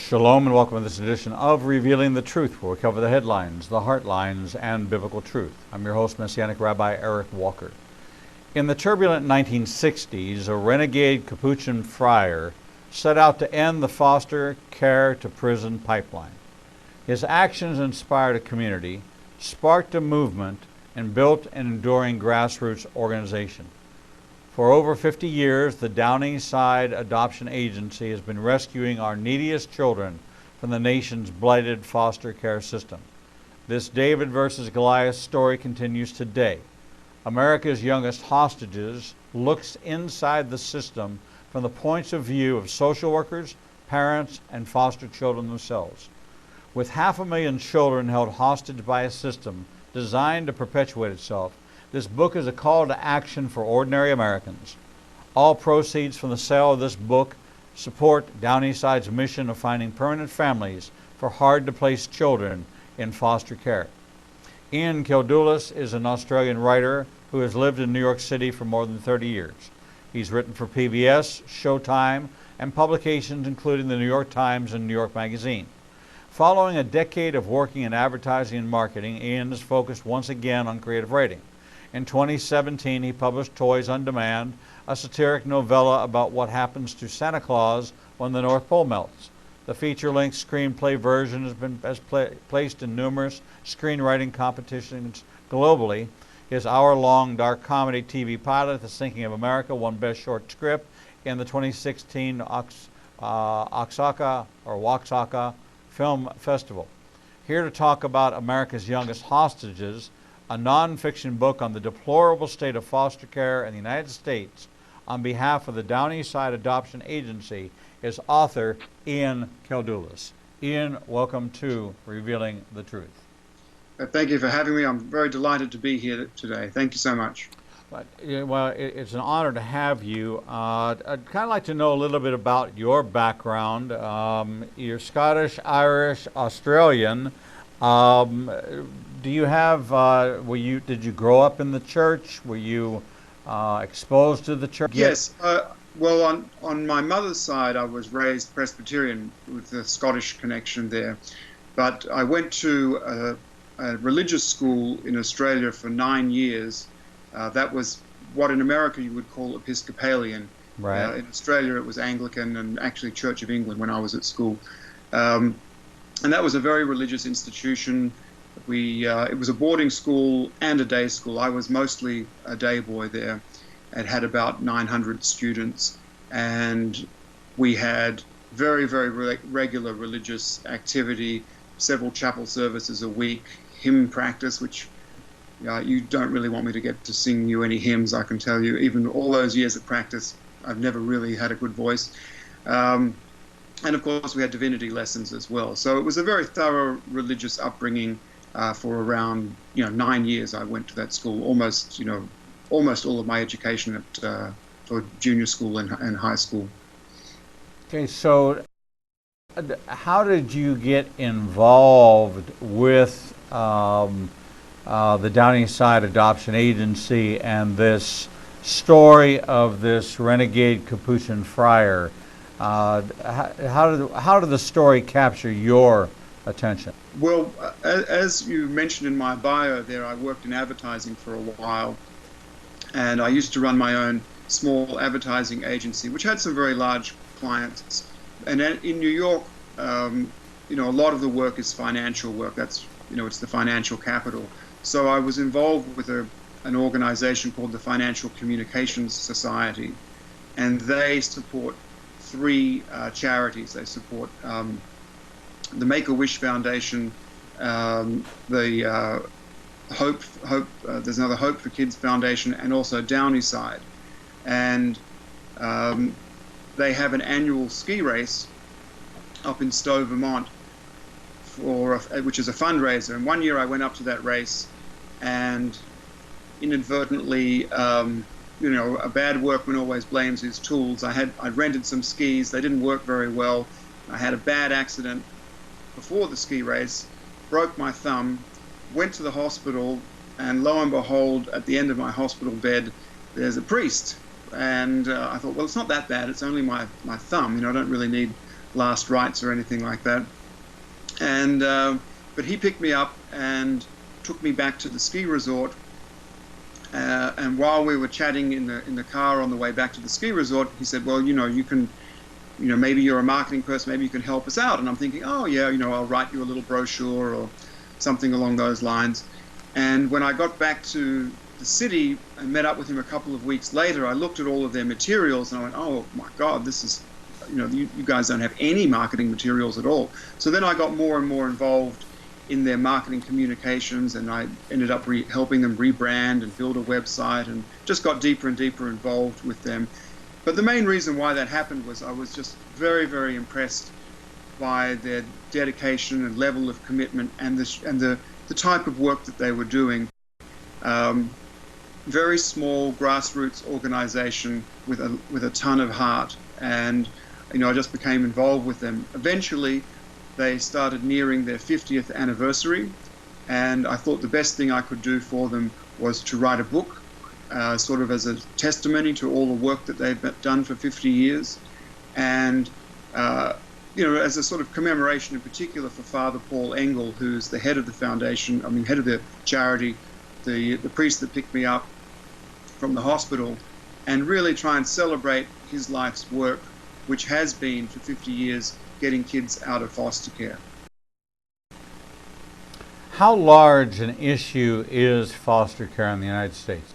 Shalom and welcome to this edition of Revealing the Truth, where we cover the headlines, the heartlines, and biblical truth. I'm your host, Messianic Rabbi Eric Walker. In the turbulent 1960s, a renegade Capuchin friar set out to end the foster care to prison pipeline. His actions inspired a community, sparked a movement, and built an enduring grassroots organization. For over 50 years, the Downingside Adoption Agency has been rescuing our neediest children from the nation's blighted foster care system. This David versus Goliath story continues today. America's youngest hostages looks inside the system from the points of view of social workers, parents, and foster children themselves. With 500,000 children held hostage by a system designed to perpetuate itself, this book is a call to action for ordinary Americans. All proceeds from the sale of this book support Downeyside's mission of finding permanent families for hard-to-place children in foster care. Ian Keldoulis is an Australian writer who has lived in New York City for more than 30 years. He's written for PBS, Showtime, and publications including the New York Times and New York Magazine. Following a decade of working in advertising and marketing, Ian is focused once again on creative writing. In 2017, he published Toys on Demand, a satiric novella about what happens to Santa Claus when the North Pole melts. The feature-length screenplay version has been placed in numerous screenwriting competitions globally. His hour-long dark comedy TV pilot, The Sinking of America, won Best Short Script in the 2016 Oaxaca Film Festival. Here to talk about America's Youngest Hostages, a nonfiction book on the deplorable state of foster care in the United States, on behalf of the Downeyside Adoption Agency, is author Ian Keldoulis. Ian, welcome to Revealing the Truth. Thank you for having me. I'm very delighted to be here today. Thank you so much. Well, it's an honor to have you. I'd kind of like to know a little bit about your background. You're Scottish, Irish, Australian. Do you have, did you grow up in the church? Were you exposed to the church? Yes. Well, on my mother's side, I was raised Presbyterian with a Scottish connection there. But I went to a religious school in Australia for 9 years. That was what in America you would call Episcopalian. Right. In Australia, it was Anglican and actually Church of England when I was at school. And that was a very religious institution. It was a boarding school and a day school. I was mostly a day boy there. It had about 900 students, and we had very, very regular religious activity, several chapel services a week, hymn practice, which you don't really want me to get to sing you any hymns, I can tell you. Even all those years of practice, I've never really had a good voice. And of course, we had divinity lessons as well. So it was a very thorough religious upbringing. For around 9 years, I went to that school. Almost all of my education for junior school and high school. Okay, so how did you get involved with the Downeyside Adoption Agency and this story of this renegade Capuchin friar? How did the story capture your attention? Well, as you mentioned in my bio there, I worked in advertising for a while, and I used to run my own small advertising agency, which had some very large clients. And in New York, a lot of the work is financial work. That's, it's the financial capital. So I was involved with an organization called the Financial Communications Society, and they support three charities. They support the Make-A-Wish Foundation, there's another Hope for Kids Foundation, and also Downeyside. And they have an annual ski race up in Stowe, Vermont, which is a fundraiser. And one year I went up to that race, and inadvertently, a bad workman always blames his tools. I'd rented some skis. They didn't work very well. I had a bad accident before the ski race, broke my thumb, went to the hospital, and lo and behold, at the end of my hospital bed, there's a priest. And I thought, well, it's not that bad. It's only my thumb. I don't really need last rites or anything like that. And but he picked me up and took me back to the ski resort. And while we were chatting in the car on the way back to the ski resort, he said, "Well, you can, maybe you're a marketing person, maybe you can help us out." And I'm thinking, "Oh yeah, I'll write you a little brochure or something along those lines." And when I got back to the city and met up with him a couple of weeks later, I looked at all of their materials and I went, "Oh my God, this is, you guys don't have any marketing materials at all." So then I got more and more involved in their marketing communications, and I ended up helping them rebrand and build a website, and just got deeper and deeper involved with them. But the main reason why that happened was I was just very, very impressed by their dedication and level of commitment and the type of work that they were doing. Very small grassroots organization with a ton of heart, and I just became involved with them. Eventually, they started nearing their 50th anniversary, and I thought the best thing I could do for them was to write a book, sort of as a testimony to all the work that they've done for 50 years, and as a sort of commemoration in particular for Father Paul Engel, who's the head of the foundation, head of the charity, the priest that picked me up from the hospital, and really try and celebrate his life's work, which has been for 50 years getting kids out of foster care. How large an issue is foster care in the United States?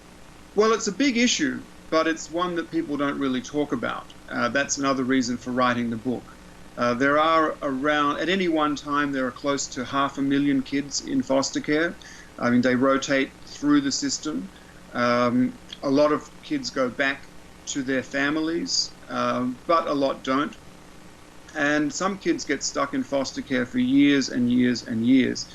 Well, it's a big issue, but it's one that people don't really talk about. That's another reason for writing the book. There are at any one time, there are close to 500,000 kids in foster care. They rotate through the system. A lot of kids go back to their families, but a lot don't. And some kids get stuck in foster care for years and years and years.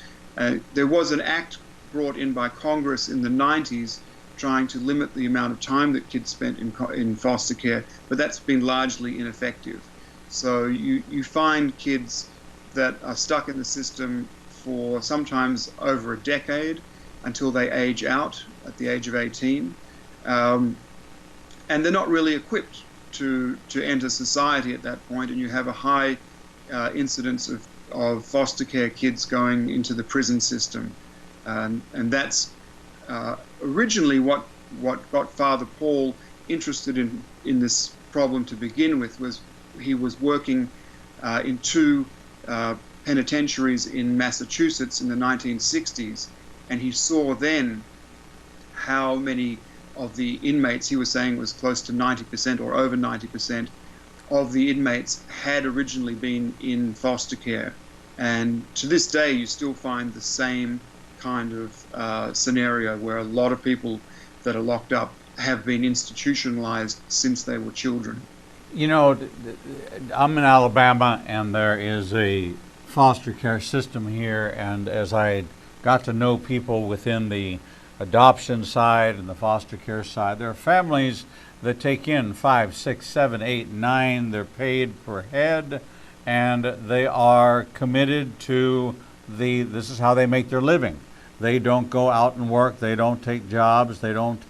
There was an act brought in by Congress in the 90s trying to limit the amount of time that kids spent in foster care, but that's been largely ineffective. So you find kids that are stuck in the system for sometimes over a decade until they age out at the age of 18. And they're not really equipped to enter society at that point, and you have a high incidence of foster care kids going into the prison system. And that's originally what got Father Paul interested in this problem to begin with. Was he was working in two penitentiaries in Massachusetts in the 1960s, and he saw then how many of the inmates, he was saying was close to 90% or over 90% of the inmates had originally been in foster care. And to this day, you still find the same kind of scenario where a lot of people that are locked up have been institutionalized since they were children. I'm in Alabama, and there is a foster care system here, and as I got to know people within the adoption side and the foster care side, there are families that take in 5, 6, 7, 8, 9. They're paid per head, and they are committed to this is how they make their living. They don't go out and work. They don't take jobs. They don't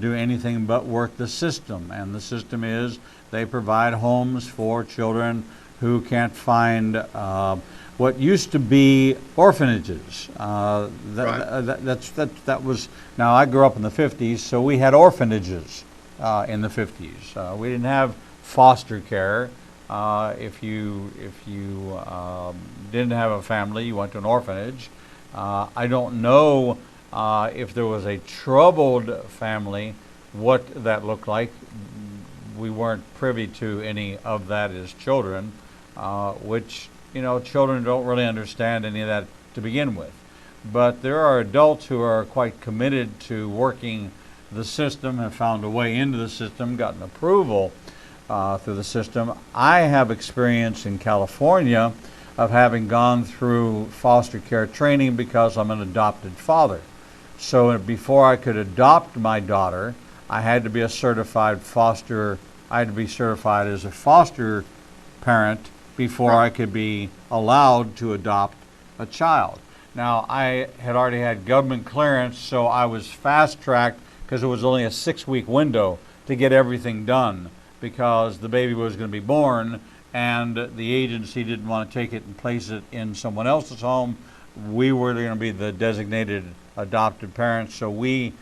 do anything but work the system. And the system is they provide homes for children who can't find what used to be orphanages. That was, now I grew up in the 50s, so we had orphanages in the 50s. We didn't have foster care. If you didn't have a family, you went to an orphanage. I don't know if there was a troubled family, what that looked like. We weren't privy to any of that as children, which, children don't really understand any of that to begin with. But there are adults who are quite committed to working the system, have found a way into the system, gotten approval through the system. I have experience in California of having gone through foster care training because I'm an adopted father. So before I could adopt my daughter, I had to be a certified foster, I had to be certified as a foster parent before I could be allowed to adopt a child. Now, I had already had government clearance, so I was fast-tracked because it was only a 6-week window to get everything done, because the baby was going to be born and the agency didn't want to take it and place it in someone else's home, we were going to be the designated adopted parents. So we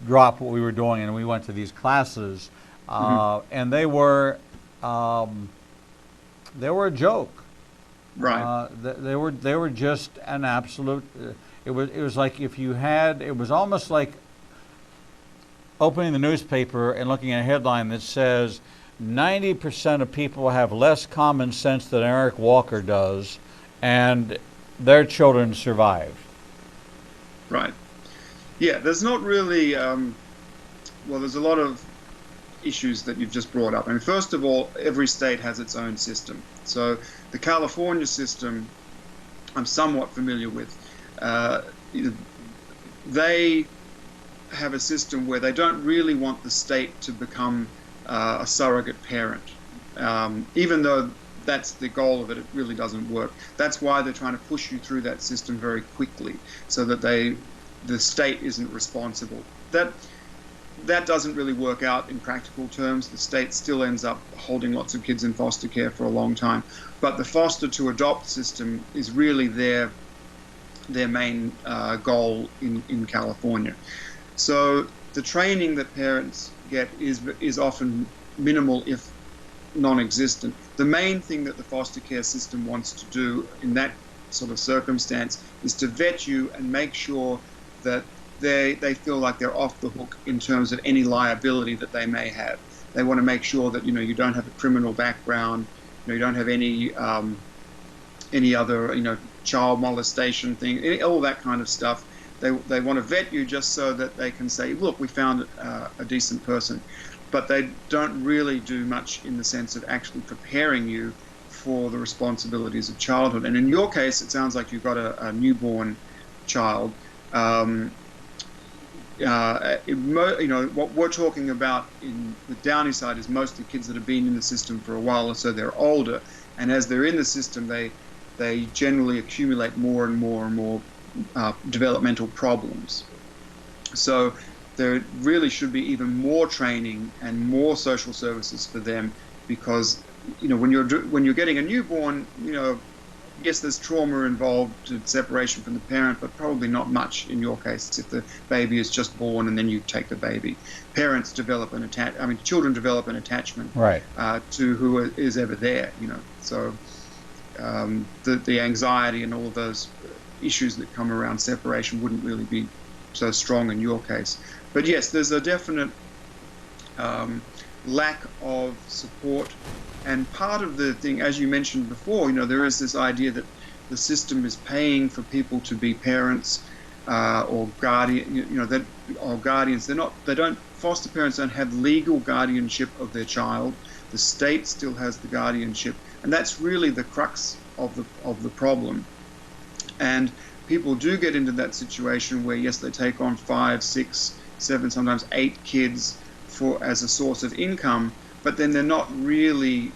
dropped what we were doing and we went to these classes, and they were a joke. Right. They were just an absolute. It was like if you had. It was almost like opening the newspaper and looking at a headline that says 90% of people have less common sense than Eric Walker does, and their children survive. Right. Yeah. There's not really. Well, there's a lot of issues that you've just brought up. I mean, first of all, every state has its own system. So the California system, I'm somewhat familiar with. They have a system where they don't really want the state to become a surrogate parent. Even though that's the goal of it, it really doesn't work. That's why they're trying to push you through that system very quickly, so that the state isn't responsible. That doesn't really work out in practical terms. The state still ends up holding lots of kids in foster care for a long time. But the foster to adopt system is really their main goal in California. So the training that parents get is often minimal, if non-existent. The main thing that the foster care system wants to do in that sort of circumstance is to vet you and make sure that they feel like they're off the hook in terms of any liability that they may have. They want to make sure that you don't have a criminal background, you don't have any other child molestation thing, all that kind of stuff. They want to vet you just so that they can say, look, we found a decent person. But they don't really do much in the sense of actually preparing you for the responsibilities of childhood. And in your case, it sounds like you've got a newborn child. What we're talking about in the Downey side is mostly kids that have been in the system for a while, so they're older. And as they're in the system, they generally accumulate more and more and more developmental problems. So there really should be even more training and more social services for them, because when you're getting a newborn, yes, there's trauma involved in separation from the parent, but probably not much in your case if the baby is just born and then you take the baby. Parents develop children develop an attachment, right, to who is ever there. So the anxiety and all of those issues that come around separation wouldn't really be so strong in your case. But yes, there's a definite lack of support. And part of the thing, as you mentioned before, there is this idea that the system is paying for people to be parents or guardian, or guardians. Foster parents don't have legal guardianship of their child. The state still has the guardianship, and that's really the crux of the problem. And people do get into that situation where, yes, they take on 5, 6, 7, sometimes 8 kids as a source of income, but then they're not really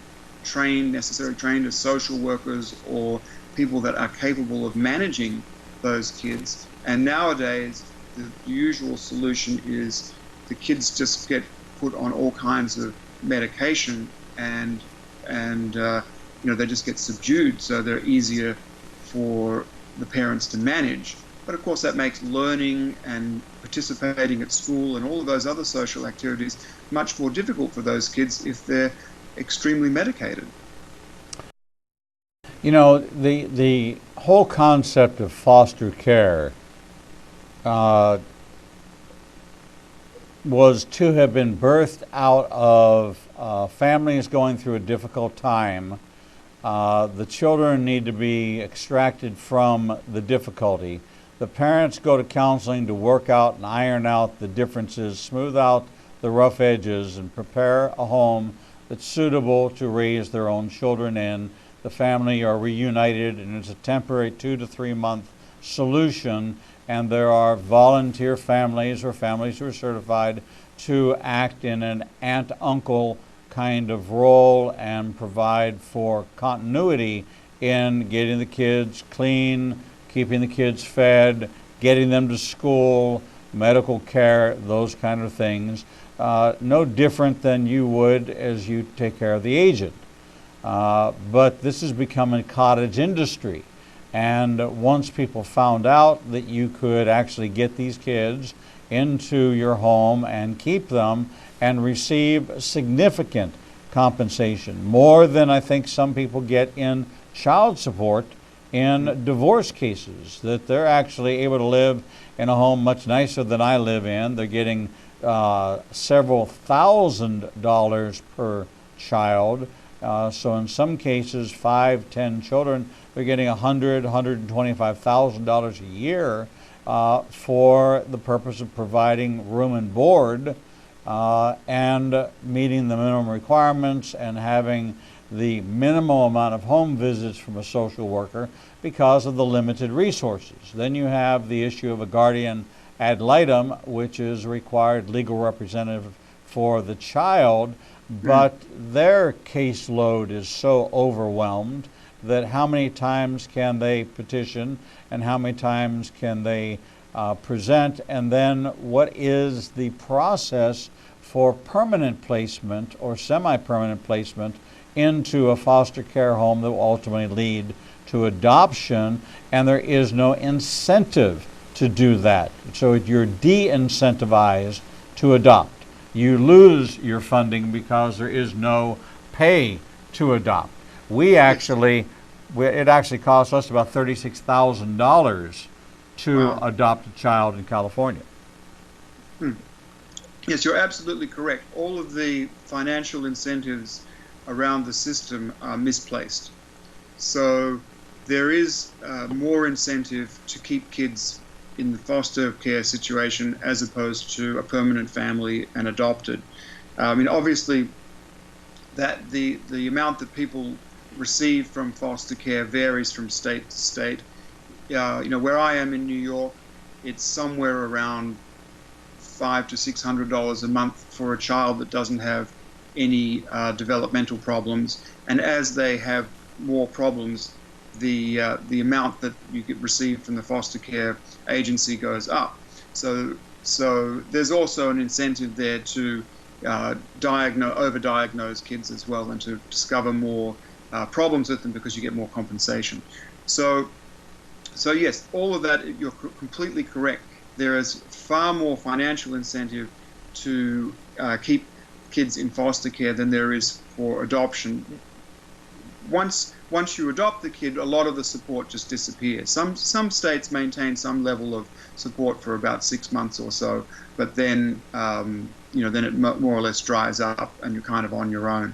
necessarily trained as social workers or people that are capable of managing those kids. And nowadays, the usual solution is the kids just get put on all kinds of medication, and they just get subdued, so they're easier for the parents to manage. But of course, that makes learning and participating at school and all of those other social activities much more difficult for those kids if they're extremely medicated. The whole concept of foster care was to have been birthed out of families going through a difficult time. The children need to be extracted from the difficulty. The parents go to counseling to work out and iron out the differences, smooth out the rough edges, and prepare a home that's suitable to raise their own children in. The family are reunited, and it's a temporary 2 to 3 month solution, and there are volunteer families or families who are certified to act in an aunt-uncle kind of role and provide for continuity in getting the kids clean, keeping the kids fed, getting them to school, medical care, those kind of things. No different than you would as you take care of the aged. but this has become a cottage industry. And once people found out that you could actually get these kids into your home and keep them and receive significant compensation, more than I think some people get in child support in divorce cases, that they're actually able to live in a home much nicer than I live in. They're getting several $1,000s per child. So in some cases, 5, 10 children, they're getting $100,000, $125,000 a year for the purpose of providing room and board and meeting the minimum requirements and having the minimum amount of home visits from a social worker because of the limited resources. Then you have the issue of a guardian ad litem, which is a required legal representative for the child, but their caseload is so overwhelmed that how many times can they petition and how many times can they present, and then what is the process for permanent placement or semi-permanent placement into a foster care home that will ultimately lead to adoption, and there is no incentive to do that. So you're de-incentivized to adopt. You lose your funding because there is no pay to adopt. It actually costs us about $36,000 to adopt a child in California. Yes, you're absolutely correct. All of the financial incentives around the system are misplaced. So there is more incentive to keep kids in the foster care situation as opposed to a permanent family and adopted. I mean, obviously, that the amount that people receive from foster care varies from state to state. Where I am in New York, it's somewhere around $500 to $600 a month for a child that doesn't have any developmental problems, and as they have more problems, the amount that you get received from the foster care agency goes up. So there's also an incentive there to overdiagnose kids as well, and to discover more problems with them because you get more compensation. So yes, all of that, you're completely correct. There is far more financial incentive to keep kids in foster care than there is for adoption. Once you adopt the kid, a lot of the support just disappears. Some states maintain some level of support for about 6 months or so, but then then it more or less dries up and you're kind of on your own.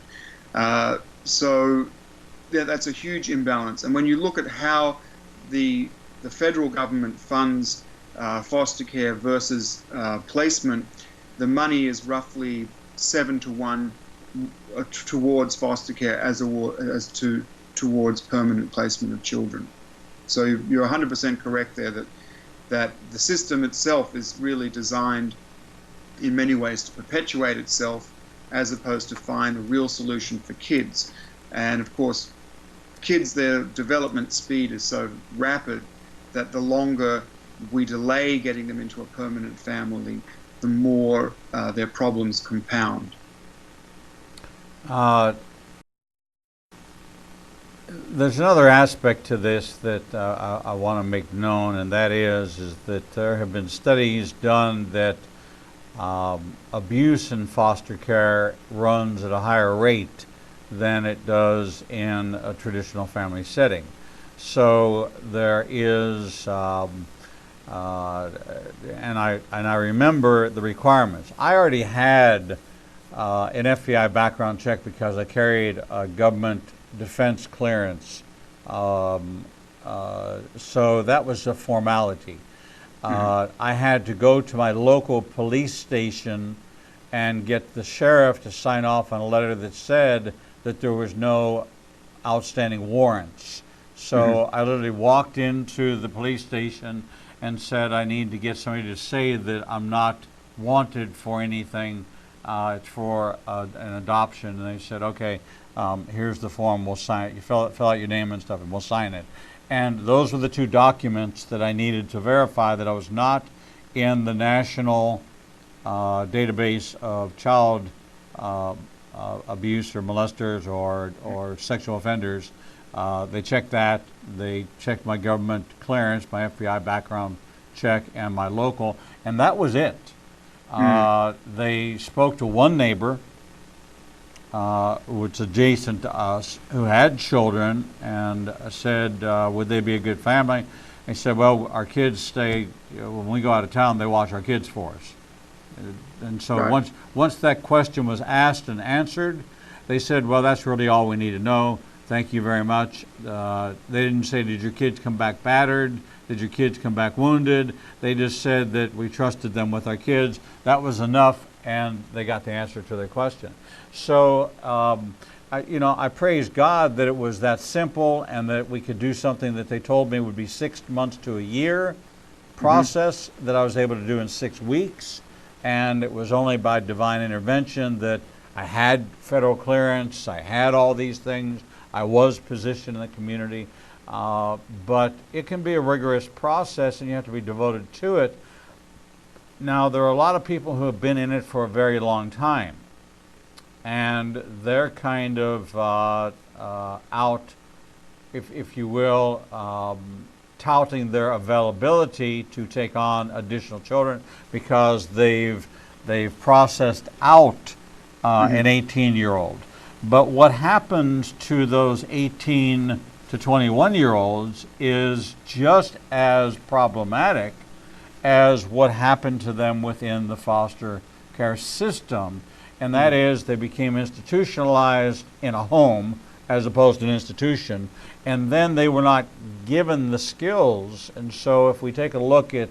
So that's a huge imbalance. And when you look at how the federal government funds foster care versus placement, the money is roughly 7 to 1 towards foster care towards permanent placement of children. So you're 100% correct there that the system itself is really designed in many ways to perpetuate itself as opposed to find a real solution for kids. And of course, kids, their development speed is so rapid that the longer we delay getting them into a permanent family, the more their problems compound. There's another aspect to this that I want to make known, and that is that there have been studies done that abuse in foster care runs at a higher rate than it does in a traditional family setting. So there is, and I remember the requirements. I already had an FBI background check because I carried a government defense clearance. So that was a formality. I had to go to my local police station and get the sheriff to sign off on a letter that said that there was no outstanding warrants. So I literally walked into the police station and said, I need to get somebody to say that I'm not wanted for anything. It's for an adoption. And they said, okay, here's the form, we'll sign it. You fill out your name and stuff, and we'll sign it. And those were the two documents that I needed to verify that I was not in the national database of child abuse or molesters or sexual offenders. They checked that. They checked my government clearance, my FBI background check, and my local, and that was it. They spoke to one neighbor, which was adjacent to us, who had children, and said, would they be a good family? They said, well, our kids stay, when we go out of town, they watch our kids for us. And so Right. once that question was asked and answered, they said, well, that's really all we need to know. Thank you very much. They didn't say, did your kids come back battered? Did your kids come back wounded? They just said that we trusted them with our kids. That was enough, and they got the answer to their question. So, I praise God that it was that simple and that we could do something that they told me would be 6 months to a year process that I was able to do in 6 weeks. And it was only by divine intervention that I had federal clearance, I had all these things, I was positioned in the community. But it can be a rigorous process and you have to be devoted to it. Now, there are a lot of people who have been in it for a very long time, and they're kind of out, if you will, touting their availability to take on additional children because they've processed out an 18-year-old. But what happens to those 18 to 21-year-olds is just as problematic as what happened to them within the foster care system, and that is they became institutionalized in a home as opposed to an institution, and then they were not given the skills. And so if we take a look at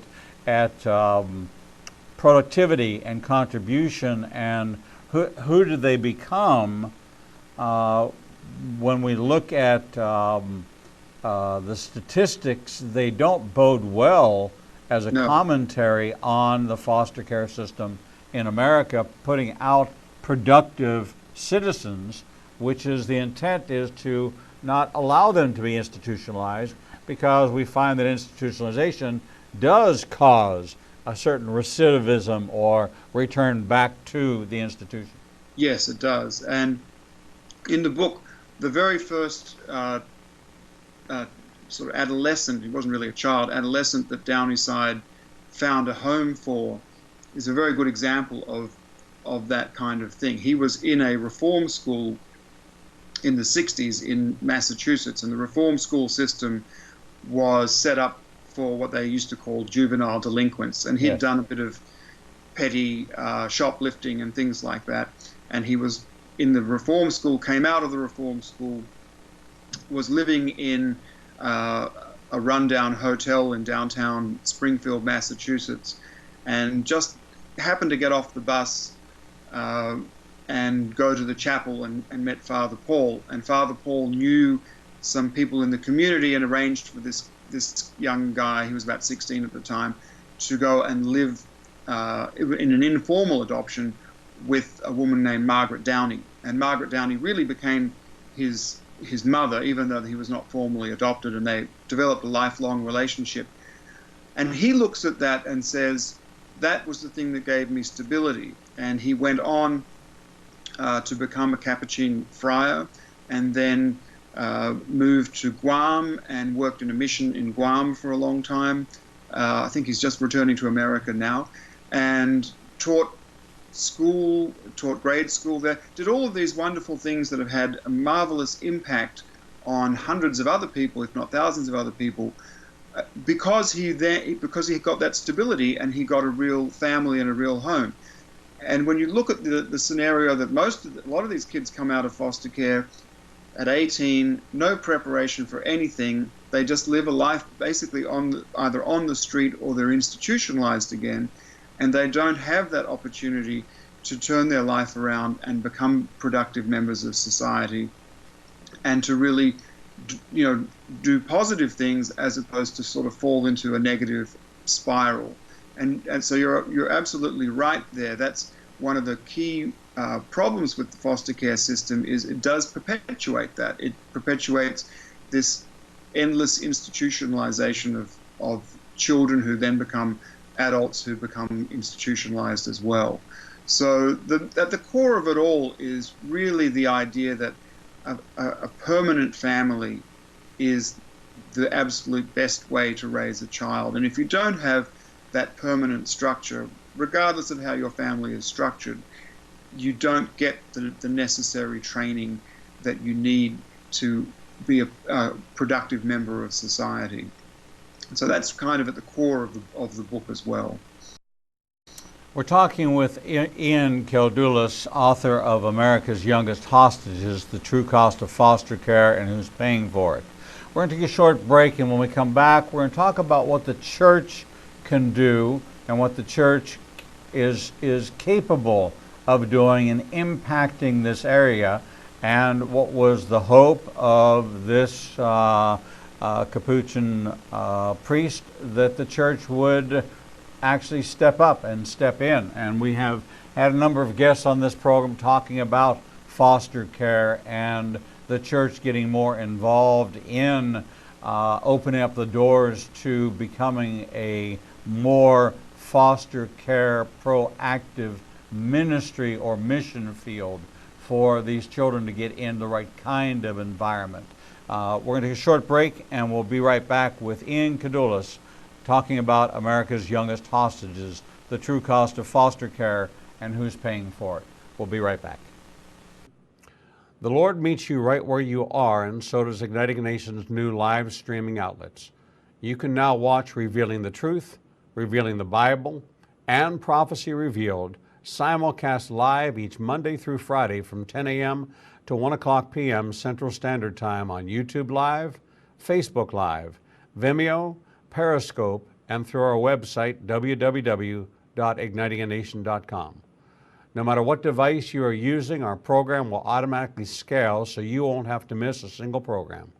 productivity and contribution and who do they become, when we look at the statistics, they don't bode well as a commentary on the foster care system in America, putting out productive citizens, which is the intent is to not allow them to be institutionalized, because we find that institutionalization does cause a certain recidivism or return back to the institution. Yes, it does. And in the book, the very first sort of adolescent, he wasn't really a child, adolescent that Downeyside found a home for is a very good example of that kind of thing. He was in a reform school in the 60s in Massachusetts, and the reform school system was set up for what they used to call juvenile delinquents, and he'd done a bit of petty shoplifting and things like that, and he was in the reform school, came out of the reform school, was living in a rundown hotel in downtown Springfield, Massachusetts, and just happened to get off the bus and go to the chapel and met Father Paul. And Father Paul knew some people in the community and arranged for this young guy, he was about 16 at the time, to go and live in an informal adoption with a woman named Margaret Downey. And Margaret Downey really became his mother, even though he was not formally adopted, and they developed a lifelong relationship. And he looks at that and says, that was the thing that gave me stability. And he went on to become a Capuchin friar, and then moved to Guam and worked in a mission in Guam for a long time. I think he's just returning to America now, and taught grade school there, did all of these wonderful things that have had a marvelous impact on hundreds of other people, if not thousands of other people, because he got that stability and he got a real family and a real home. And when you look at the scenario that a lot of these kids come out of foster care at 18, no preparation for anything, they just live a life basically either on the street or they're institutionalized again, and they don't have that opportunity to turn their life around and become productive members of society and to really do positive things as opposed to sort of fall into a negative spiral. And so you're absolutely right there. That's one of the key problems with the foster care system is it does perpetuate that. It perpetuates this endless institutionalization of children who then become adults who become institutionalized as well. So at the core of it all is really the idea that a permanent family is the absolute best way to raise a child. And if you don't have that permanent structure, regardless of how your family is structured, you don't get the necessary training that you need to be a productive member of society. And so that's kind of at the core of the book as well. We're talking with Ian Keldoulis, author of America's Youngest Hostages, The True Cost of Foster Care and Who's Paying for It. We're going to take a short break, and when we come back, we're going to talk about what the church can do and what the church is capable of doing in impacting this area, and what was the hope of this Capuchin priest that the church would actually step up and step in. And we have had a number of guests on this program talking about foster care and the church getting more involved in opening up the doors to becoming a more foster care proactive ministry or mission field for these children to get in the right kind of environment. We're going to take a short break, and we'll be right back with Ian Keldoulis talking about America's Youngest Hostages, the true cost of foster care, and who's paying for it. We'll be right back. The Lord meets you right where you are, and so does Igniting a Nation's new live streaming outlets. You can now watch Revealing the Truth, Revealing the Bible, and Prophecy Revealed simulcast live each Monday through Friday from 10 a.m. to 1 o'clock p.m. Central Standard Time on YouTube Live, Facebook Live, Vimeo, Periscope, and through our website, www.ignitinganation.com. No matter what device you are using, our program will automatically scale so you won't have to miss a single program.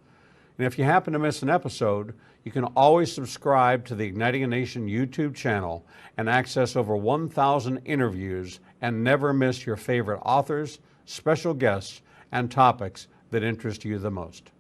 And if you happen to miss an episode, you can always subscribe to the Igniting a Nation YouTube channel and access over 1,000 interviews and never miss your favorite authors, special guests, and topics that interest you the most.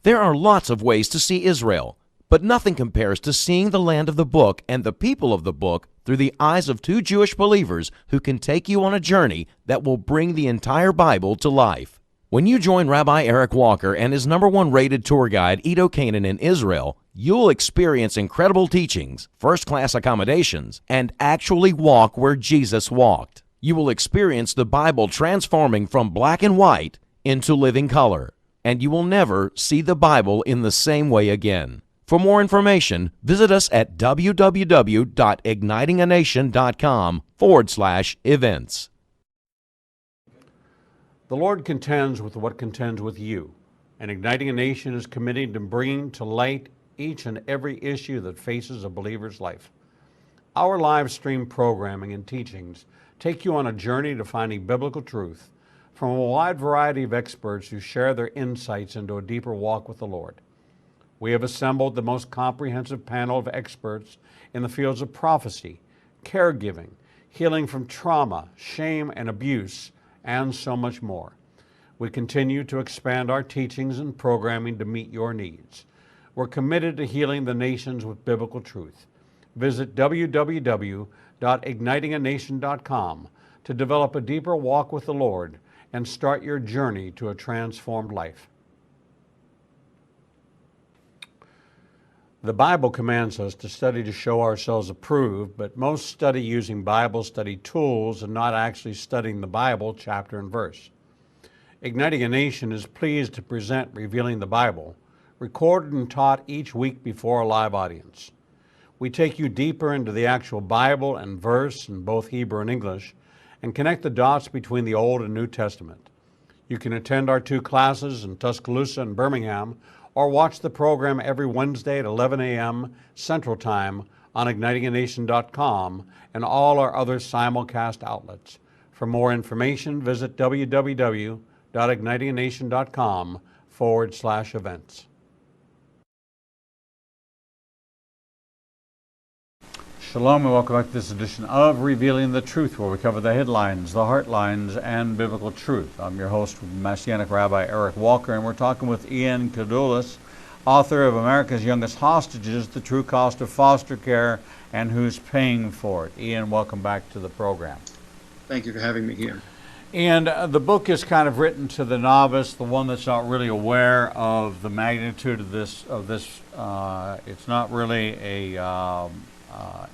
There are lots of ways to see Israel, but nothing compares to seeing the land of the book and the people of the book through the eyes of two Jewish believers who can take you on a journey that will bring the entire Bible to life. When you join Rabbi Eric Walker and his #1 rated tour guide, Edo Canaan, in Israel, you'll experience incredible teachings, first-class accommodations, and actually walk where Jesus walked. You will experience the Bible transforming from black and white into living color, and you will never see the Bible in the same way again. For more information, visit us at www.ignitinganation.com/events. The Lord contends with what contends with you, and Igniting a Nation is committed to bringing to light each and every issue that faces a believer's life. Our live stream programming and teachings take you on a journey to finding biblical truth from a wide variety of experts who share their insights into a deeper walk with the Lord. We have assembled the most comprehensive panel of experts in the fields of prophecy, caregiving, healing from trauma, shame, and abuse, and so much more. We continue to expand our teachings and programming to meet your needs. We're committed to healing the nations with biblical truth. Visit www.ignitinganation.com to develop a deeper walk with the Lord and start your journey to a transformed life. The Bible commands us to study to show ourselves approved, but most study using Bible study tools and not actually studying the Bible chapter and verse. Igniting a Nation is pleased to present Revealing the Bible, recorded and taught each week before a live audience. We take you deeper into the actual Bible and verse in both Hebrew and English, and connect the dots between the Old and New Testament. You can attend our 2 classes in Tuscaloosa and Birmingham, or watch the program every Wednesday at 11 a.m. Central Time on ignitinganation.com and all our other simulcast outlets. For more information, visit www.ignitinganation.com/events. Shalom and welcome back to this edition of Revealing the Truth, where we cover the headlines, the heartlines, and biblical truth. I'm your host, Messianic Rabbi Eric Walker, and we're talking with Ian Keldoulis, author of America's Youngest Hostages, The True Cost of Foster Care and Who's Paying for It. Ian, welcome back to the program. Thank you for having me here. And the book is kind of written to the novice, the one that's not really aware of the magnitude of this. It's not really a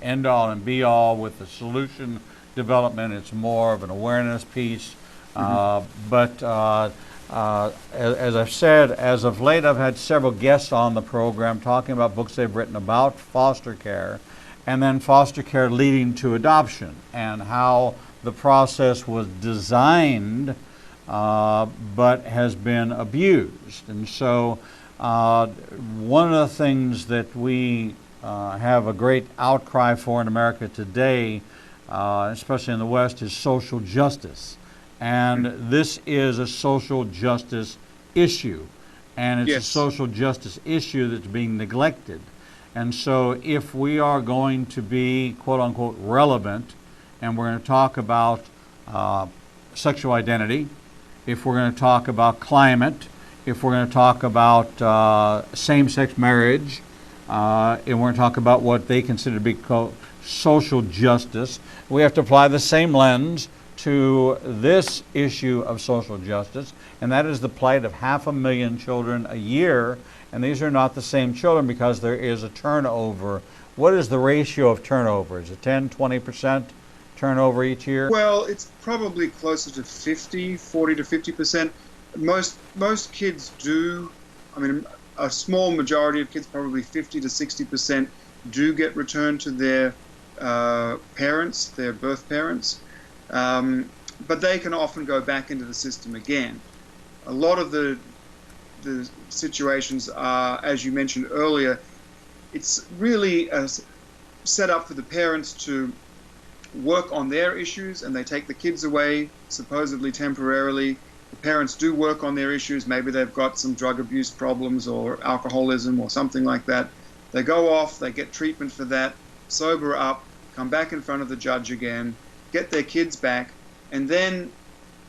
end-all and be-all with the solution development. It's more of an awareness piece. But as I've said, as of late, I've had several guests on the program talking about books they've written about foster care, and then foster care leading to adoption, and how the process was designed but has been abused. And so one of the things that we have a great outcry for in America today, especially in the West, is social justice. And this is a social justice issue. And it's Yes. a social justice issue that's being neglected. And so if we are going to be, quote unquote, relevant, and we're going to talk about sexual identity, if we're going to talk about climate, if we're going to talk about same-sex marriage, and we're going to talk about what they consider to be social justice, we have to apply the same lens to this issue of social justice, and that is the plight of 500,000 children a year. And these are not the same children because there is a turnover. What is the ratio of turnover? Is it 10, 20% turnover each year? Well, it's probably closer to 40 to 50%. Most kids do, I mean, a small majority of kids, probably 50 to 60%, do get returned to their parents, their birth parents. But they can often go back into the system again. A lot of the situations are, as you mentioned earlier, it's really set up for the parents to work on their issues, and they take the kids away, supposedly temporarily. The parents do work on their issues. Maybe they've got some drug abuse problems or alcoholism or something like that. They go off, they get treatment for that, sober up, come back in front of the judge again, get their kids back, and then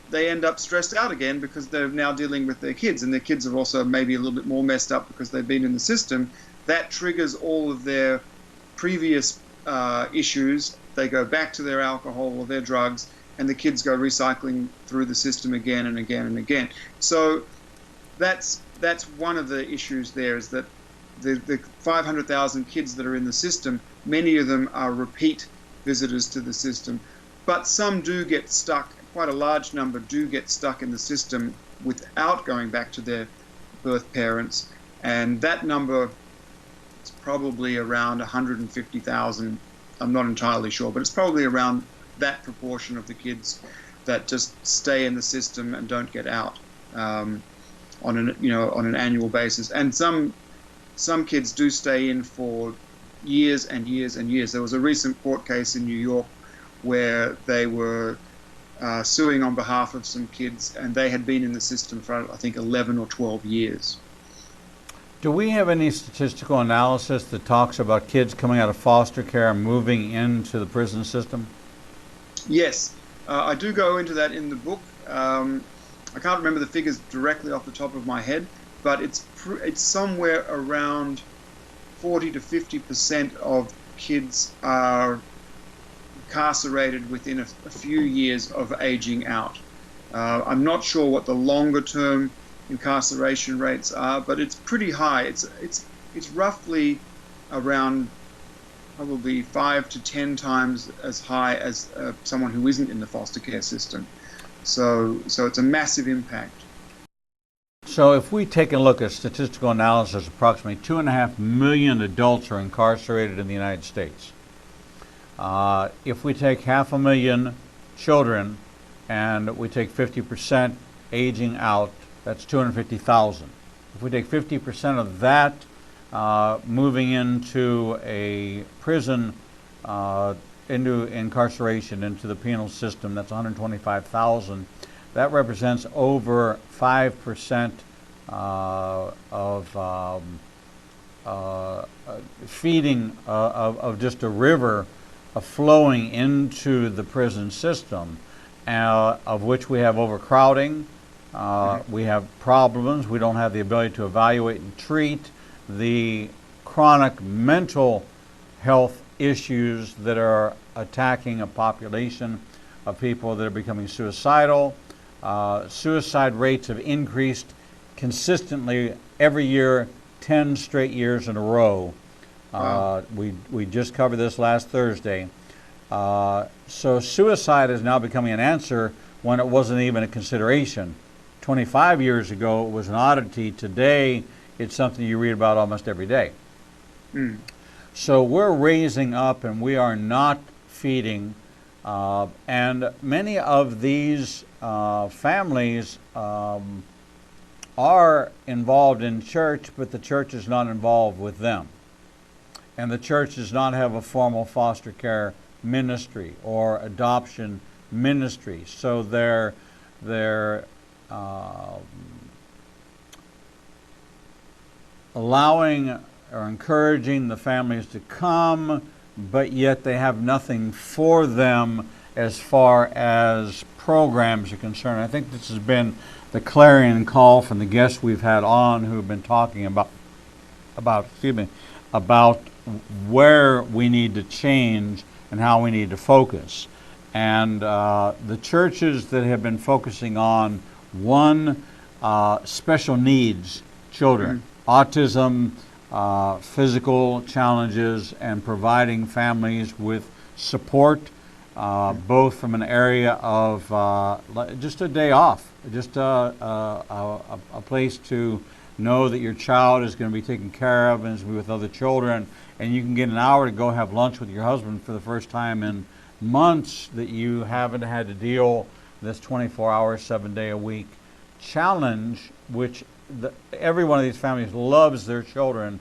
they end up stressed out again because they're now dealing with their kids, and their kids are also maybe a little bit more messed up because they've been in the system. That triggers all of their previous issues. They go back to their alcohol or their drugs, and the kids go recycling through the system again and again and again. So that's one of the issues there, is that the 500,000 kids that are in the system, many of them are repeat visitors to the system, but some do get stuck. Quite a large number do get stuck in the system without going back to their birth parents, and that number is probably around 150,000. I'm not entirely sure, but it's probably around that proportion of the kids that just stay in the system and don't get out on an annual basis. And some kids do stay in for years and years and years. There was a recent court case in New York where they were suing on behalf of some kids, and they had been in the system for, I think, 11 or 12 years. Do we have any statistical analysis that talks about kids coming out of foster care and moving into the prison system? Yes, I do go into that in the book. I can't remember the figures directly off the top of my head, but it's somewhere around 40 to 50% of kids are incarcerated within a few years of aging out. I'm not sure what the longer term incarceration rates are, but it's pretty high. It's roughly around probably 5 to 10 times as high as someone who isn't in the foster care system. So it's a massive impact. So if we take a look at statistical analysis, approximately 2.5 million adults are incarcerated in the United States. If we take 500,000 children and we take 50% aging out, that's 250,000. If we take 50% of that moving into a prison, into incarceration, into the penal system, that's 125,000. That represents over 5% of feeding of just a river flowing into the prison system, of which we have overcrowding. We have problems. We don't have the ability to evaluate and treat. the chronic mental health issues that are attacking a population of people that are becoming suicidal. Suicide rates have increased consistently every year, 10 straight years in a row. Wow. We just covered this last Thursday. So suicide is now becoming an answer when it wasn't even a consideration. 25 years ago, it was an oddity. Today, it's something you read about almost every day. Mm. So we're raising up and we are not feeding. And many of these families are involved in church, but the church is not involved with them. And the church does not have a formal foster care ministry or adoption ministry. So they're allowing or encouraging the families to come, but yet they have nothing for them as far as programs are concerned. I think this has been the clarion call from the guests we've had on who have been talking about where we need to change and how we need to focus. And the churches that have been focusing on one, special needs children, autism, physical challenges, and providing families with support, both from an area of just a day off, just a place to know that your child is going to be taken care of and is with other children, and you can get an hour to go have lunch with your husband for the first time in months, that you haven't had to deal with this 24 hours, 7 day a week challenge, which every one of these families loves their children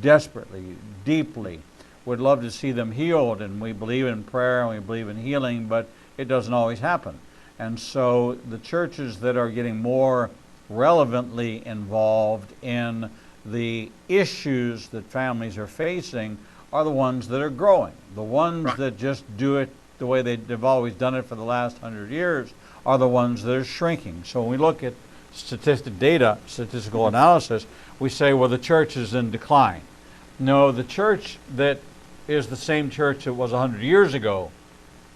desperately, deeply, would love to see them healed, and we believe in prayer and we believe in healing, but it doesn't always happen. And so the churches that are getting more relevantly involved in the issues that families are facing are the ones that are growing. The ones that just do it the way they've always done it for the last 100 years are the ones that are shrinking. So when we look at statistical analysis, we say, well, the church is in decline. No, the church that is the same church that was 100 years ago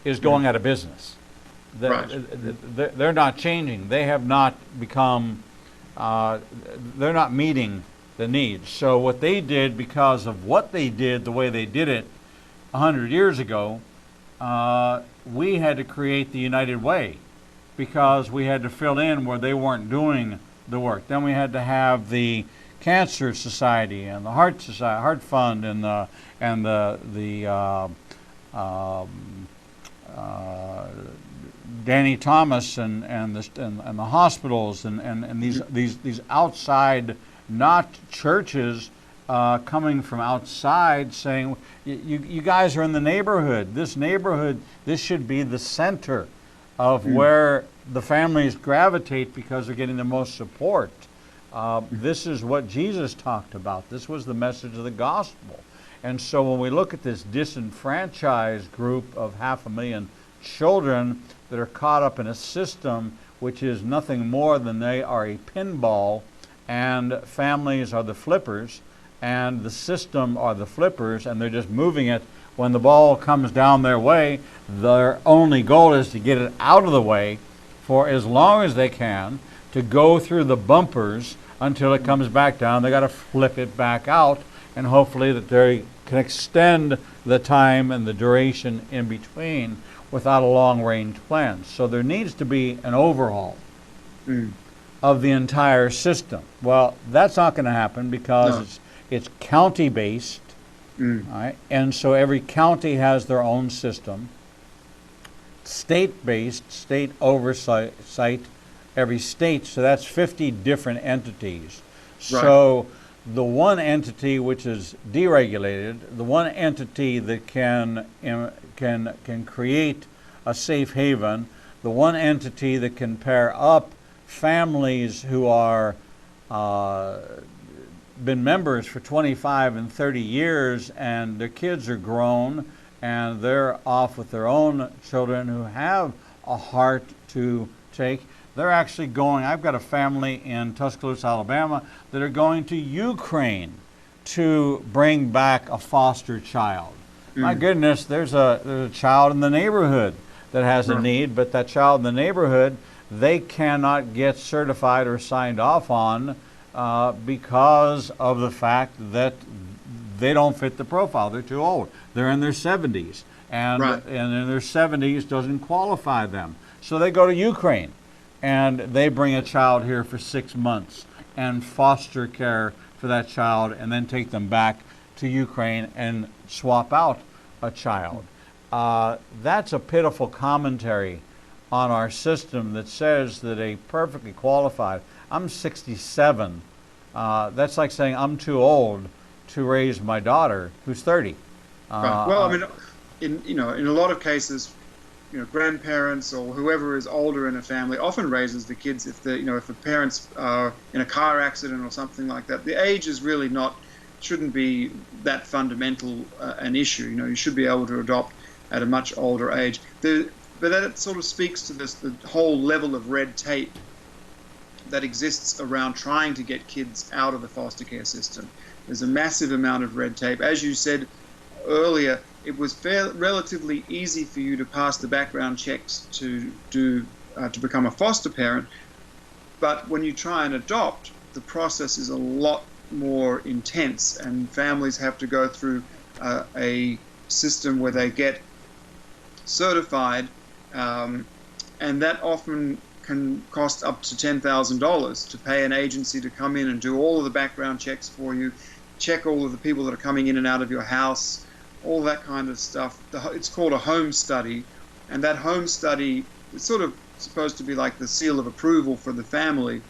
is going out of business. They're not changing. They have not become, they're not meeting the needs. So what they did, because of what they did, the way they did it 100 years ago, we had to create the United Way, because we had to fill in where they weren't doing the work. Then we had to have the Cancer Society and the Heart Society, Heart Fund, and Danny Thomas and the hospitals and these outside, not churches, coming from outside saying, you guys are in the neighborhood. This should be the center of where the families gravitate because they're getting the most support. This is what Jesus talked about. This was the message of the gospel. And so when we look at this disenfranchised group of 500,000 children that are caught up in a system which is nothing more than they are a pinball, and families are the flippers, and the system are the flippers, and they're just moving it. When the ball comes down their way, their only goal is to get it out of the way for as long as they can, to go through the bumpers until it comes back down. They got to flip it back out, and hopefully that they can extend the time and the duration in between without a long-range plan. So there needs to be an overhaul of the entire system. Well, that's not going to happen because it's county-based, right? And so every county has their own system. State-based, state oversight, every state, so that's 50 different entities. So the one entity which is deregulated, the one entity that can create a safe haven, the one entity that can pair up families who are been members for 25 and 30 years, and their kids are grown and they're off with their own children who have a heart to take. They're actually going, I've got a family in Tuscaloosa, Alabama, that are going to Ukraine to bring back a foster child. My goodness, there's a child in the neighborhood that has a need, but that child in the neighborhood, they cannot get certified or signed off on because of the fact that they don't fit the profile. They're too old. They're in their 70s, and in their 70s doesn't qualify them. So they go to Ukraine, and they bring a child here for 6 months and foster care for that child, and then take them back to Ukraine and swap out a child. That's a pitiful commentary on our system that says that a perfectly qualified, I'm 67, that's like saying I'm too old to raise my daughter who's 30. Well, I mean, in a lot of cases, grandparents or whoever is older in a family often raises the kids. If the parents are in a car accident or something like that, the age is really shouldn't be that fundamental an issue. You should be able to adopt at a much older age. But that sort of speaks to the whole level of red tape that exists around trying to get kids out of the foster care system. There's a massive amount of red tape. As you said earlier, it was relatively easy for you to pass the background checks to become a foster parent, but when you try and adopt, the process is a lot more intense, and families have to go through a system where they get certified, and that often can cost up to $10,000 to pay an agency to come in and do all of the background checks for you, check all of the people that are coming in and out of your house, all that kind of stuff. It's called a home study, and that home study is sort of supposed to be like the seal of approval for the family.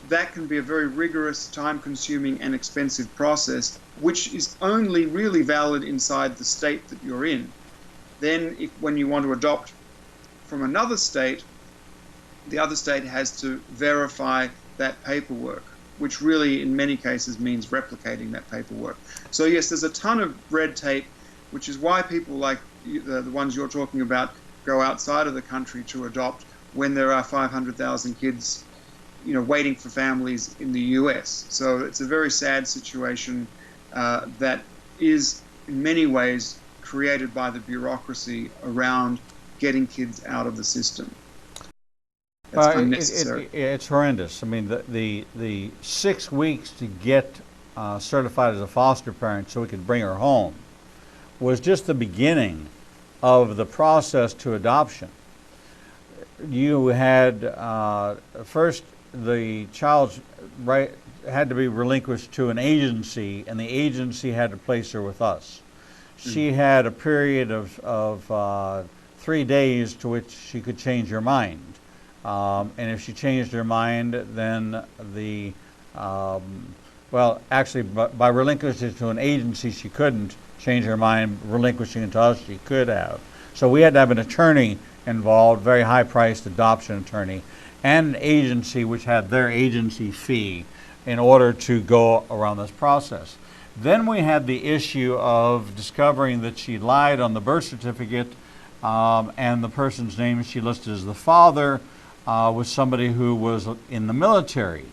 That can be a very rigorous, time-consuming, and expensive process, which is only really valid inside the state that you're in. Then, when you want to adopt from another state, the other state has to verify that paperwork, which really, in many cases, means replicating that paperwork. So yes, there's a ton of red tape, which is why people like the ones you're talking about go outside of the country to adopt when there are 500,000 kids, waiting for families in the U.S. So it's a very sad situation that is, in many ways, created by the bureaucracy around getting kids out of the system. That's unnecessary. It's horrendous. I mean, the 6 weeks to get certified as a foster parent so we could bring her home was just the beginning of the process to adoption. You had first the child's right had to be relinquished to an agency, and the agency had to place her with us. She had a period of 3 days to which she could change her mind. And if she changed her mind, then by relinquishing it to an agency, she couldn't change her mind. Relinquishing it to us, she could have. So we had to have an attorney involved, very high-priced adoption attorney, and an agency which had their agency fee in order to go around this process. Then we had the issue of discovering that she lied on the birth certificate, and the person's name she listed as the father was somebody who was in the military.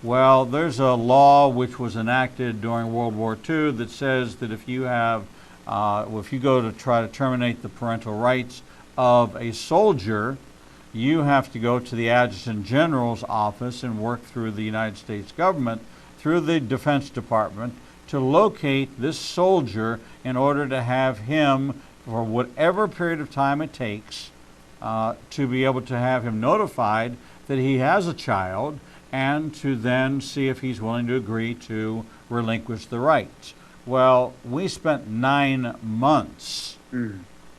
Well, there's a law which was enacted during World War II that says that if you have, if you go to try to terminate the parental rights of a soldier, you have to go to the Adjutant General's office and work through the United States government, through the Defense Department, to locate this soldier in order to have him, for whatever period of time it takes, to be able to have him notified that he has a child, and to then see if he's willing to agree to relinquish the rights. Well, we spent 9 months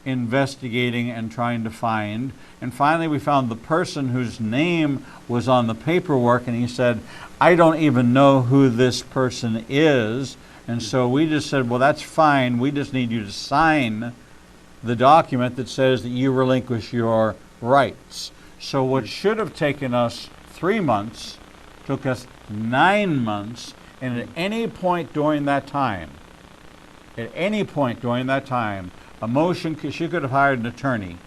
investigating and trying to find, and finally we found the person whose name was on the paperwork, and he said, I don't even know who this person is. And so we just said, well, that's fine, we just need you to sign the document that says that you relinquish your rights. So what should have taken us 3 months took us 9 months, and at any point during that time, a motion, she could have hired an attorney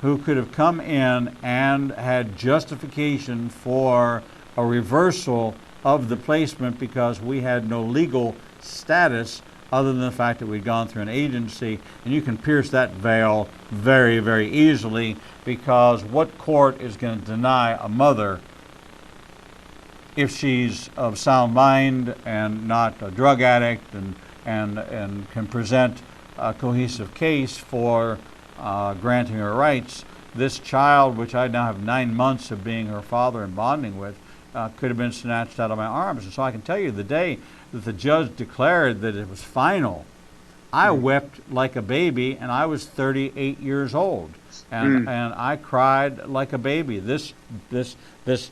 who could have come in and had justification for a reversal of the placement because we had no legal status other than the fact that we'd gone through an agency, and you can pierce that veil very, very easily, because what court is going to deny a mother, if she's of sound mind and not a drug addict and can present a cohesive case for granting her rights, this child, which I now have 9 months of being her father and bonding with, could have been snatched out of my arms. And so I can tell you, the day that the judge declared that it was final, I wept like a baby, and I was 38 years old, and I cried like a baby. This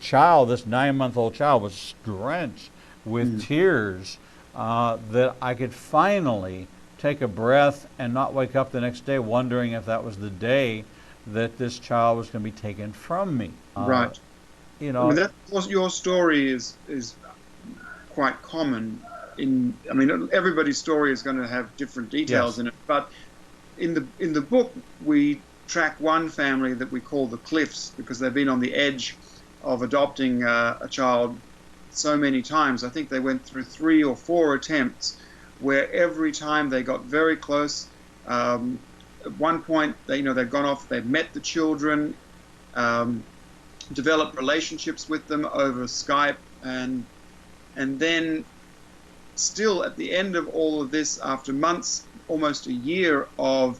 child, this 9-month-old child, was drenched with tears that I could finally take a breath and not wake up the next day wondering if that was the day that this child was going to be taken from me. Right. You know, your story is quite common. Everybody's story is going to have different details in it, but in the book we track one family that we call the Cliffs, because they've been on the edge of adopting a child so many times. I think they went through 3 or 4 attempts, where every time they got very close. At one point, they'd gone off, they'd met the children, developed relationships with them over Skype, and then still at the end of all of this, after months, almost a year of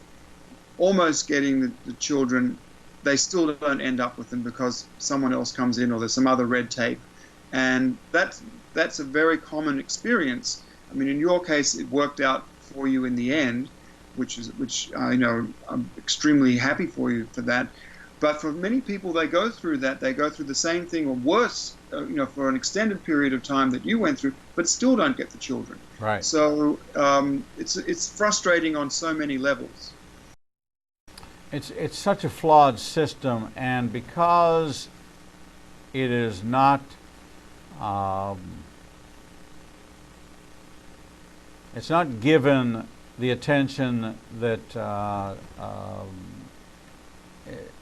almost getting the children, they still don't end up with them because someone else comes in or there's some other red tape. And that's a very common experience. I mean, in your case, it worked out for you in the end, which I know I'm extremely happy for you for that. But for many people, they go through that. They go through the same thing or worse, for an extended period of time that you went through, but still don't get the children. Right. So it's frustrating on so many levels. It's such a flawed system, and because it is not it's not given the attention that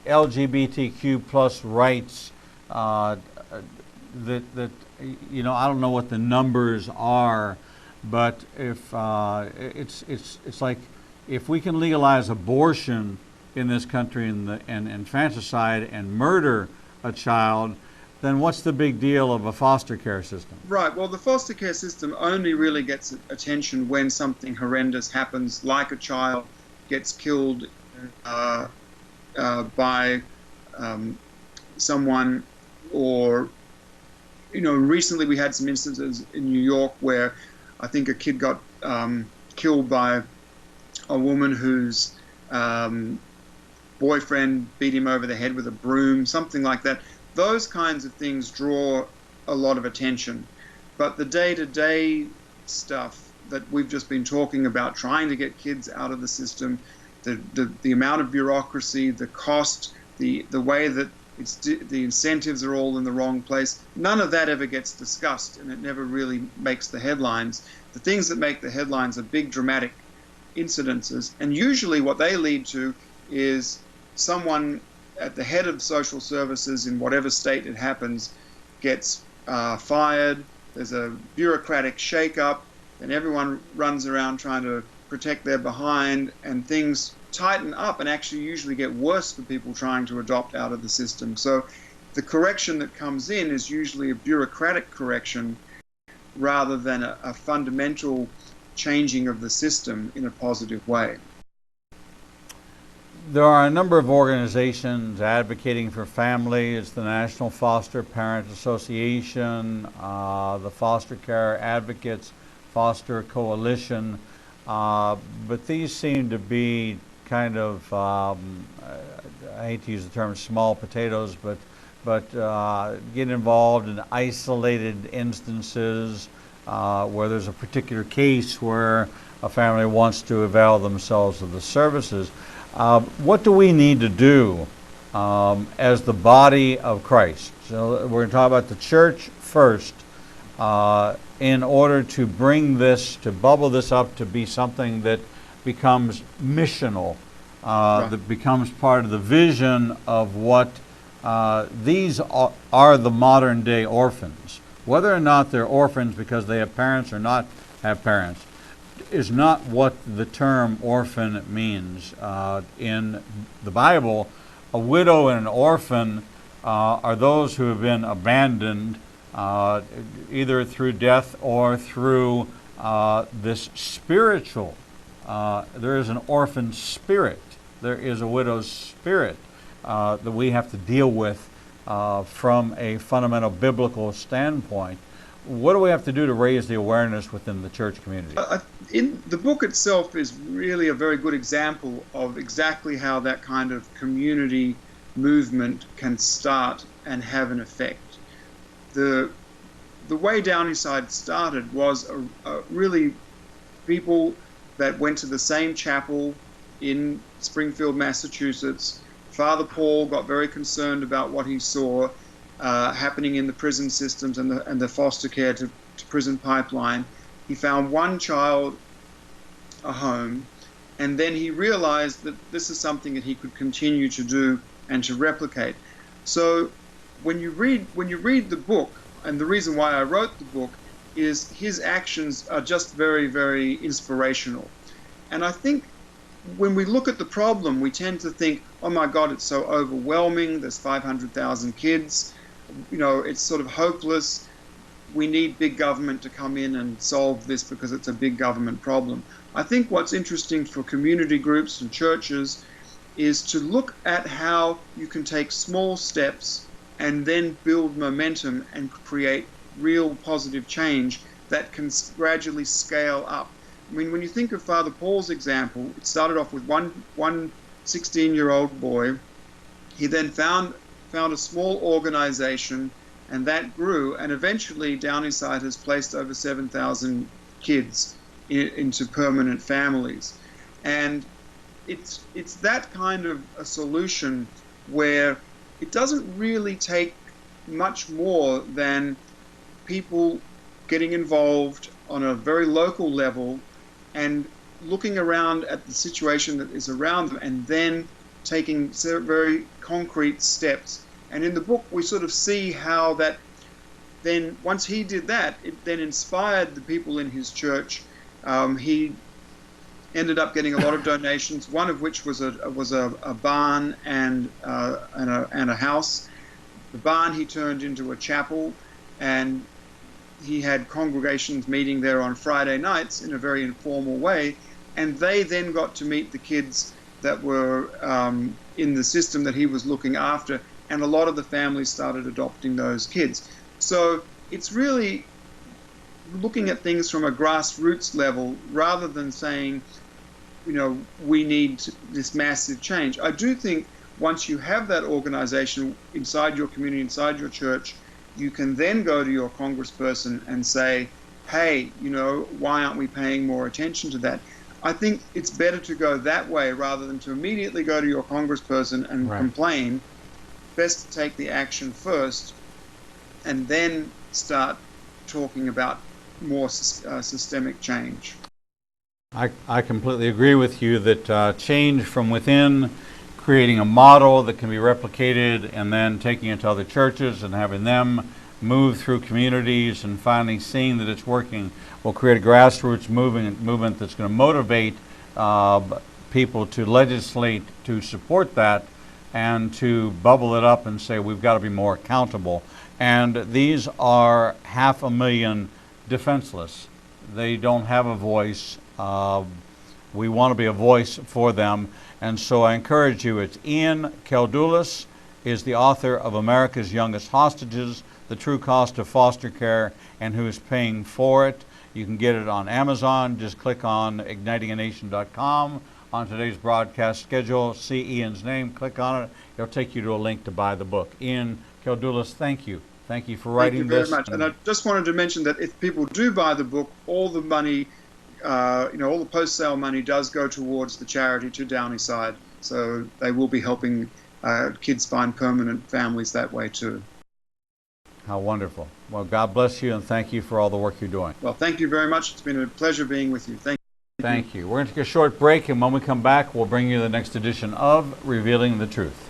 LGBTQ plus rights, that I don't know what the numbers are, but if it's like, if we can legalize abortion in this country and infanticide and murder a child, then what's the big deal of a foster care system? Right. Well, the foster care system only really gets attention when something horrendous happens, like a child gets killed by someone, or recently we had some instances in New York where I think a kid got killed by a woman whose boyfriend beat him over the head with a broom, something like that. Those kinds of things draw a lot of attention. But the day-to-day stuff that we've just been talking about, trying to get kids out of the system, the amount of bureaucracy, the cost, the way that the incentives are all in the wrong place, none of that ever gets discussed, and it never really makes the headlines. The things that make the headlines are big dramatic incidences, and usually what they lead to is someone at the head of social services in whatever state it happens gets fired, there's a bureaucratic shake-up, and everyone runs around trying to protect their behind, and things tighten up and actually usually get worse for people trying to adopt out of the system. So the correction that comes in is usually a bureaucratic correction rather than a fundamental changing of the system in a positive way. There are a number of organizations advocating for families: the National Foster Parent Association, the Foster Care Advocates, Foster Coalition, but these seem to be kind of, I hate to use the term small potatoes, but get involved in isolated instances where there's a particular case where a family wants to avail themselves of the services. What do we need to do as the body of Christ? So we're going to talk about the church first, in order to bring this, to bubble this up to be something that becomes missional, that becomes part of the vision of what these are the modern day orphans. Whether or not they're orphans because they have parents or not have parents, is not what the term orphan means. In the Bible, a widow and an orphan are those who have been abandoned either through death or through this spiritual. There is an orphan spirit. There is a widow's spirit that we have to deal with from a fundamental biblical standpoint. What do we have to do to raise the awareness within the church community? In the book itself is really a very good example of exactly how that kind of community movement can start and have an effect. The way Downeyside started was really people that went to the same chapel in Springfield, Massachusetts. Father Paul got very concerned about what he saw happening in the prison systems and the foster care to prison pipeline. He found one child a home, and then he realized that this is something that he could continue to do and to replicate. So when you read the book, and the reason why I wrote the book is his actions are just very, very inspirational. And I think when we look at the problem, we tend to think, oh my God, it's so overwhelming. There's 500,000 kids. It's sort of hopeless. We need big government to come in and solve this because it's a big government problem. I think what's interesting for community groups and churches is to look at how you can take small steps and then build momentum and create real positive change that can gradually scale up. I mean, when you think of Father Paul's example, it started off with one 16-year-old boy. He then found a small organization, and that grew, and eventually Downeyside has placed over 7,000 kids into permanent families. And it's that kind of a solution where it doesn't really take much more than people getting involved on a very local level and looking around at the situation that is around them and then taking very concrete steps. And in the book, we sort of see how that then, once he did that, it then inspired the people in his church. He ended up getting a lot of donations, one of which was a barn and a house. The barn he turned into a chapel, and he had congregations meeting there on Friday nights in a very informal way, and they then got to meet the kids that were in the system that he was looking after, and a lot of the families started adopting those kids. So it's really looking at things from a grassroots level rather than saying, we need this massive change. I do think once you have that organization inside your community, inside your church, you can then go to your congressperson and say, hey, why aren't we paying more attention to that? I think it's better to go that way rather than to immediately go to your congressperson and complain. Best to take the action first and then start talking about more systemic change. I completely agree with you that change from within, creating a model that can be replicated and then taking it to other churches and having them move through communities and finally seeing that it's working will create a grassroots movement that's going to motivate people to legislate to support that and to bubble it up and say we've got to be more accountable. And these are 500,000 defenseless. They don't have a voice. We want to be a voice for them. And so I encourage you, it's Ian Keldoulis is the author of America's Youngest Hostages, The True Cost of Foster Care and Who is Paying for It. You can get it on Amazon. Just click on ignitinganation.com. On today's broadcast schedule, see Ian's name, click on it. It'll take you to a link to buy the book. Ian Keldoulis, thank you. Thank you for writing this. Thank you very much. And I just wanted to mention that if people do buy the book, all the money, all the post-sale money does go towards the charity to Downeyside. So they will be helping kids find permanent families that way too. How wonderful. Well, God bless you and thank you for all the work you're doing. Well, thank you very much. It's been a pleasure being with you. Thank you. We're going to take a short break, and when we come back, we'll bring you the next edition of Revealing the Truth.